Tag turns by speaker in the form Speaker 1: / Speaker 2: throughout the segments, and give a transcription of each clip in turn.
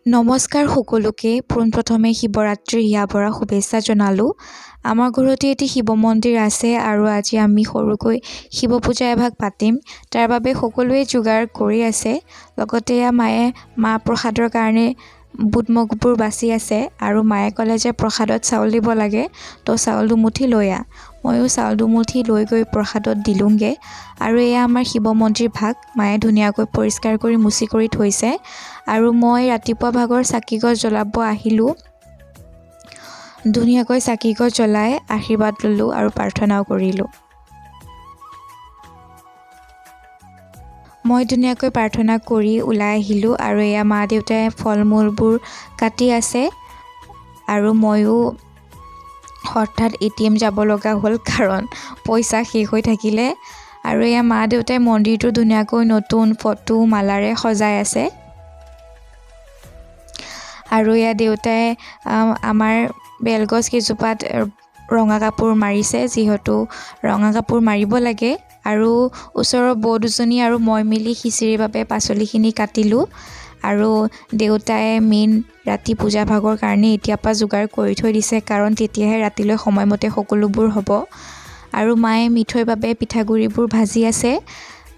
Speaker 1: নমস্কাৰ সকলোকে পোনপ্ৰথমে শিৱৰাত্ৰিৰ হিয়া ভৰা শুভেচ্ছা জনালোঁ। আমাৰ ঘৰতে এটি শিৱ মন্দিৰ আছে আৰু আজি আমি সৰুকৈ শিৱ পূজা এভাগ পাতিম। তাৰ বাবে সকলোৱে যোগাৰ কৰি আছে। লগতে মায়ে মাহ প্ৰসাদৰ কাৰণে বুট মগুবোৰ বাছি আছে আৰু মায়ে ক'লে যে প্ৰসাদত চাউল দিব লাগে, তো চাউল দুমুঠি লৈ আহ। ময়ো চাউল দুমুঠি লৈ গৈ প্ৰসাদত দিলোঁগৈ। আৰু এয়া আমাৰ শিৱ মন্দিৰ ভাগ মায়ে ধুনীয়াকৈ পৰিষ্কাৰ কৰি মুচি কৰি থৈছে। আৰু মই ৰাতিপুৱা ভাগৰ চাকিগছ জ্বলাব আহিলোঁ। ধুনীয়াকৈ চাকিগছ জ্বলাই আশীৰ্বাদ ল'লোঁ আৰু প্ৰাৰ্থনাও কৰিলোঁ। মই ধুনীয়াকৈ প্ৰাৰ্থনা কৰি ওলাই আহিলোঁ আৰু এয়া মা দেউতাই ফল মূলবোৰ কাটি আছে আৰু ময়ো হঠাৎ ATM যাব লগা হ'ল কাৰণ পইচা শেষ হৈ থাকিলে। আৰু এয়া মা দেউতাই মন্দিৰটো ধুনীয়াকৈ নতুন ফটো মালাৰে সজাই আছে। আৰু এয়া দেউতাই আমাৰ বেলগছ কেইজোপাত ৰঙা কাপোৰ মাৰিছে, যিহেতু ৰঙা কাপোৰ মাৰিব লাগে। আৰু ওচৰৰ বৌ দুজনী আৰু মই মিলি খিচিৰিৰ বাবে পাচলিখিনি কাটিলোঁ। আৰু দেউতাই মেইন ৰাতি পূজা ভাগৰ কাৰণে এতিয়াৰ পৰা যোগাৰ কৰি থৈ দিছে, কাৰণ তেতিয়াহে ৰাতিলৈ সময়মতে সকলোবোৰ হ'ব। আৰু মায়ে মিঠৈৰ বাবে পিঠাগুড়িবোৰ ভাজি আছে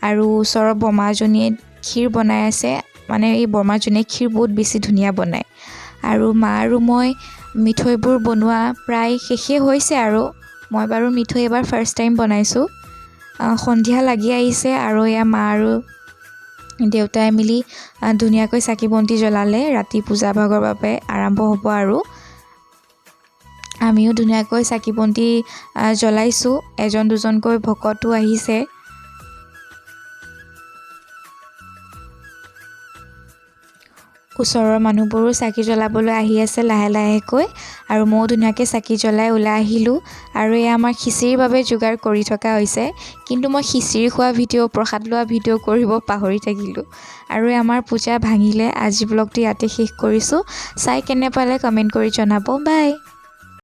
Speaker 1: আৰু ওচৰৰ বৰমাজনীয়ে ক্ষীৰ বনাই আছে। মানে এই বৰমাজনীয়ে ক্ষীৰ বহুত বেছি ধুনীয়া বনায়। আৰু মা আৰু মই মিঠৈবোৰ বনোৱা প্ৰায় শেষেই হৈছে আৰু মই বাৰু মিঠৈ এবাৰ ফাৰ্ষ্ট টাইম বনাইছোঁ। সন্ধিয়া লাগি আহিছে আৰু এয়া মা আৰু দেউতাই মিলি ধুনীয়াকৈ চাকি বন্তি জ্বলালে। ৰাতি পূজা ভাগৰ বাবে আৰম্ভ হ'ব আৰু আমিও ধুনীয়াকৈ চাকি বন্তি জ্বলাইছোঁ। এজন দুজনকৈ ভকতো আহিছে। ওচৰৰ মানুহবোৰো চাকি জ্বলাবলৈ আহি আছে লাহে লাহেকৈ আৰু ময়ো ধুনীয়াকৈ চাকি জ্বলাই ওলাই আহিলোঁ। আৰু এয়া আমাৰ খিচিৰিৰ বাবে যোগাৰ কৰি থকা হৈছে, কিন্তু মই খিচিৰি খোৱা ভিডিঅ', প্ৰসাদ লোৱা ভিডিঅ' কৰিব পাহৰি থাকিলোঁ। আৰু আমাৰ পূজা ভাঙিলে। আজি ব্লগটো ইয়াতে শেষ কৰিছোঁ। চাই কেনে পালে কমেণ্ট কৰি জনাব। বাই।